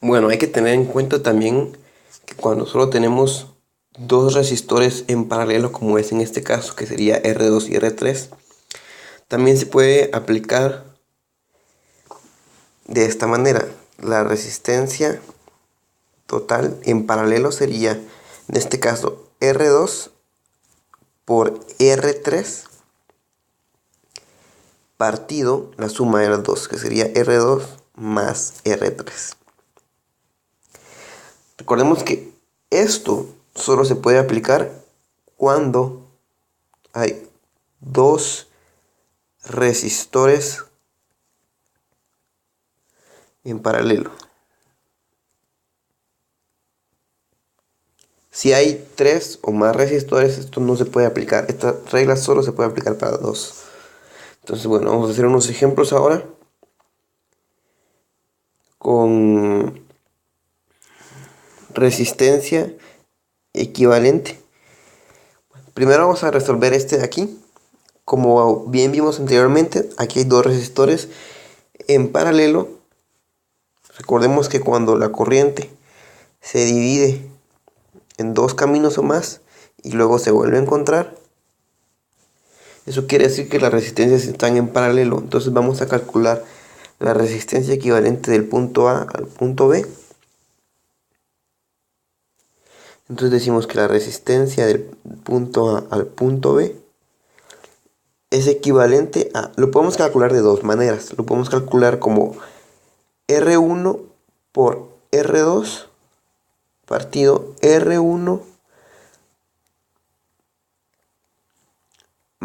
Bueno, hay que tener en cuenta también que cuando solo tenemos dos resistores en paralelo, como es en este caso, que sería R2 y R3, también se puede aplicar de esta manera. La resistencia total en paralelo sería, en este caso, R2 por R3 partido la suma de las dos, que sería R2 más R3. Recordemos que esto solo se puede aplicar cuando hay dos resistores en paralelo. Si hay tres o más resistores, esto no se puede aplicar. Esta regla solo se puede aplicar para dos. Entonces, bueno, vamos a hacer unos ejemplos ahora con resistencia equivalente. Primero vamos a resolver este de aquí. Como bien vimos anteriormente, aquí hay dos resistores en paralelo. Recordemos que cuando la corriente se divide en dos caminos o más y luego se vuelve a encontrar, eso quiere decir que las resistencias están en paralelo. Entonces vamos a calcular la resistencia equivalente del punto A al punto B. Entonces decimos que la resistencia del punto A al punto B es equivalente a... Lo podemos calcular de dos maneras. Lo podemos calcular como R1 por R2 partido R1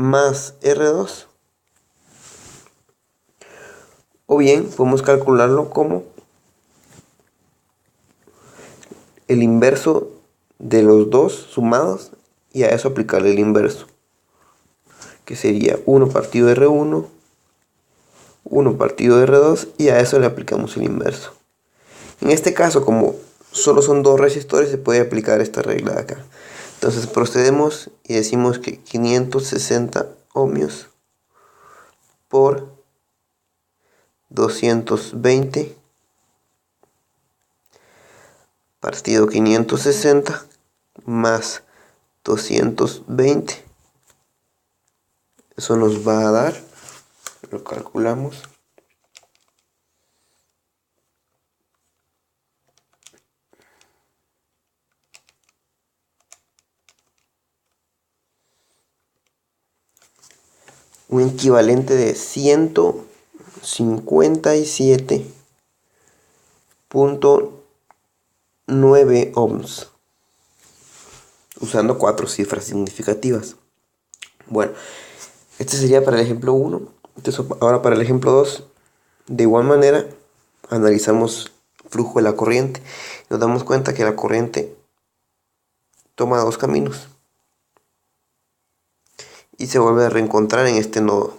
más R2. O bien podemos calcularlo como el inverso de los dos sumados y a eso aplicarle el inverso, que sería 1 partido R1, 1 partido R2 y a eso le aplicamos el inverso. En este caso, como solo son dos resistores, se puede aplicar esta regla de acá. Entonces procedemos y decimos que 560 ohmios por 220 partido 560 más 220. Eso nos va a dar, lo calculamos, un equivalente de 157.9 ohms, usando cuatro cifras significativas. Bueno, este sería para el ejemplo 1. Entonces, ahora para el ejemplo 2, de igual manera, analizamos el flujo de la corriente. Nos damos cuenta que la corriente toma dos caminos y se vuelve a reencontrar en este nodo.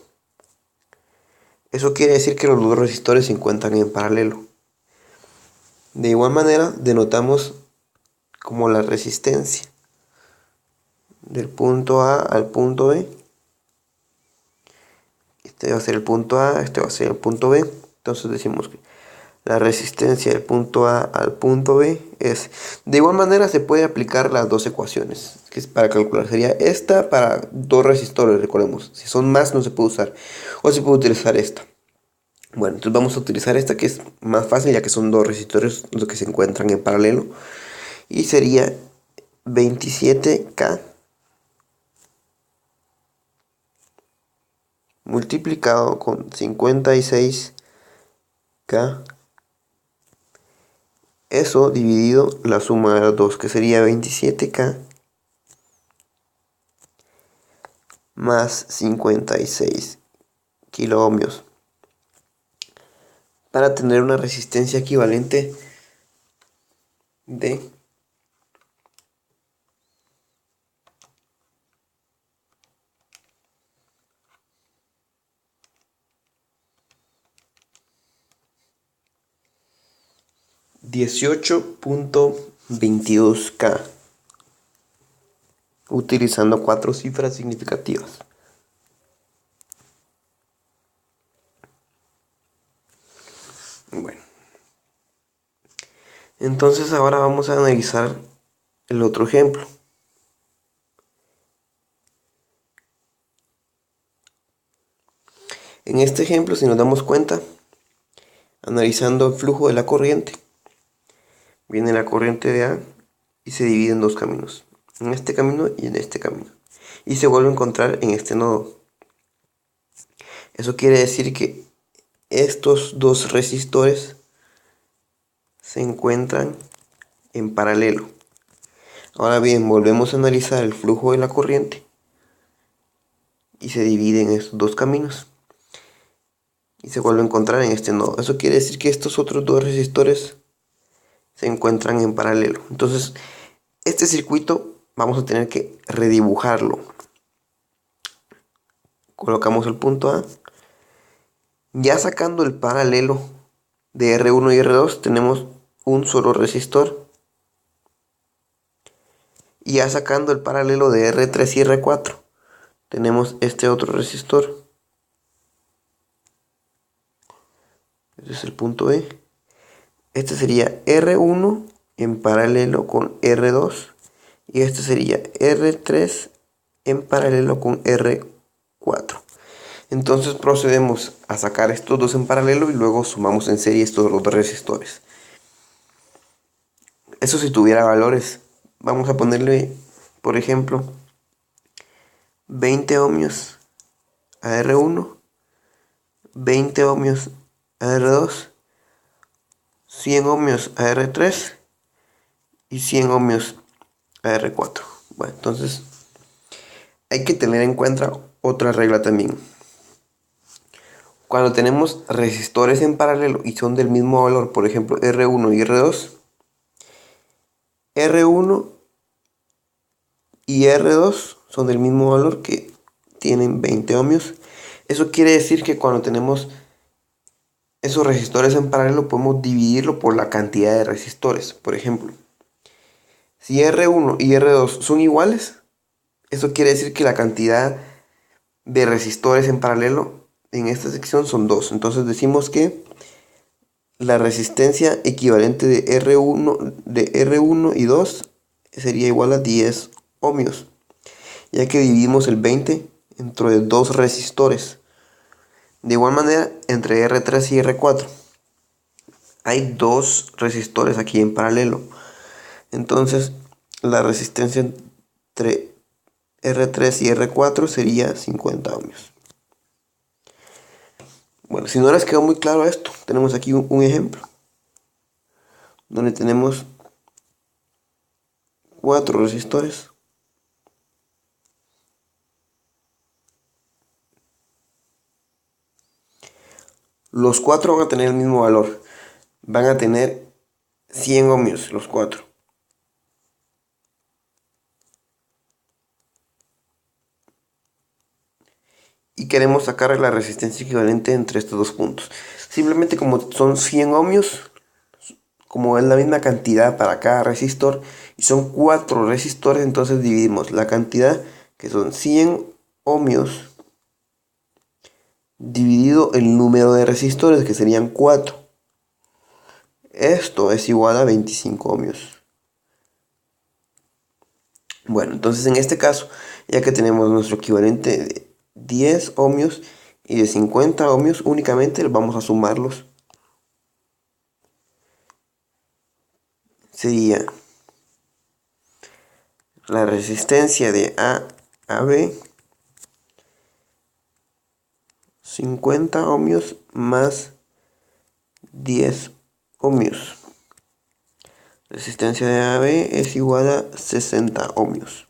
Eso quiere decir que los dos resistores se encuentran en paralelo. De igual manera, denotamos como la resistencia del punto A al punto B. Este va a ser el punto A, este va a ser el punto B. Entonces decimos que la resistencia del punto A al punto B es... De igual manera se puede aplicar las dos ecuaciones, que es para calcular. Sería esta para dos resistores, recordemos. Si son más no se puede usar. O se puede utilizar esta. Bueno, entonces vamos a utilizar esta que es más fácil ya que son dos resistores los que se encuentran en paralelo. Y sería 27K multiplicado con 56K. Eso dividido la suma de las dos, que sería 27K más 56 kilo ohmios. Para tener una resistencia equivalente de 18.22K, utilizando cuatro cifras significativas. Bueno, Entonces ahora vamos a analizar el otro ejemplo. En este ejemplo, si nos damos cuenta, analizando el flujo de la corriente, viene la corriente de A y se divide en dos caminos, en este camino y en este camino, y se vuelve a encontrar en este nodo. Eso quiere decir que estos dos resistores se encuentran en paralelo. Ahora bien, volvemos a analizar el flujo de la corriente y se divide en estos dos caminos y se vuelve a encontrar en este nodo. Eso quiere decir que estos otros dos resistores se encuentran en paralelo. Entonces, este circuito vamos a tener que redibujarlo. Colocamos el punto A. Ya sacando el paralelo de R1 y R2 tenemos un solo resistor. Y ya sacando el paralelo de R3 y R4 tenemos este otro resistor. Este es el punto E. Este sería R1 en paralelo con R2 y este sería R3 en paralelo con R4. Entonces procedemos a sacar estos dos en paralelo y luego sumamos en serie estos dos resistores. Eso si tuviera valores, vamos a ponerle, por ejemplo, 20 ohmios a R1, 20 ohmios a R2, 100 ohmios a R3 y 100 ohmios a R4. Bueno, entonces hay que tener en cuenta otra regla también. Cuando tenemos resistores en paralelo y son del mismo valor, por ejemplo R1 y R2, R1 y R2 son del mismo valor, que tienen 20 ohmios. Eso quiere decir que cuando tenemos esos resistores en paralelo podemos dividirlo por la cantidad de resistores. Por ejemplo, si R1 y R2 son iguales, eso quiere decir que la cantidad de resistores en paralelo en esta sección son 2. Entonces decimos que la resistencia equivalente de R1 y 2 sería igual a 10 ohmios, ya que dividimos el 20 entre dos resistores. De igual manera, entre R3 y R4 hay dos resistores aquí en paralelo. Entonces, la resistencia entre R3 y R4 sería 50 ohmios. Bueno, si no les quedó muy claro esto, tenemos aquí un ejemplo donde tenemos 4 resistores. Los 4 van a tener el mismo valor. Van a tener 100 ohmios los 4. Y queremos sacar la resistencia equivalente entre estos dos puntos. Simplemente como son 100 ohmios, como es la misma cantidad para cada resistor y son 4 resistores, entonces dividimos la cantidad, que son 100 ohmios, dividido el número de resistores, que serían 4. Esto es igual a 25 ohmios. Bueno, entonces en este caso, ya que tenemos nuestro equivalente de 10 ohmios y de 50 ohmios, únicamente vamos a sumarlos. Sería la resistencia de A a B, 50 ohmios más 10 ohmios. Resistencia de AB es igual a 60 ohmios.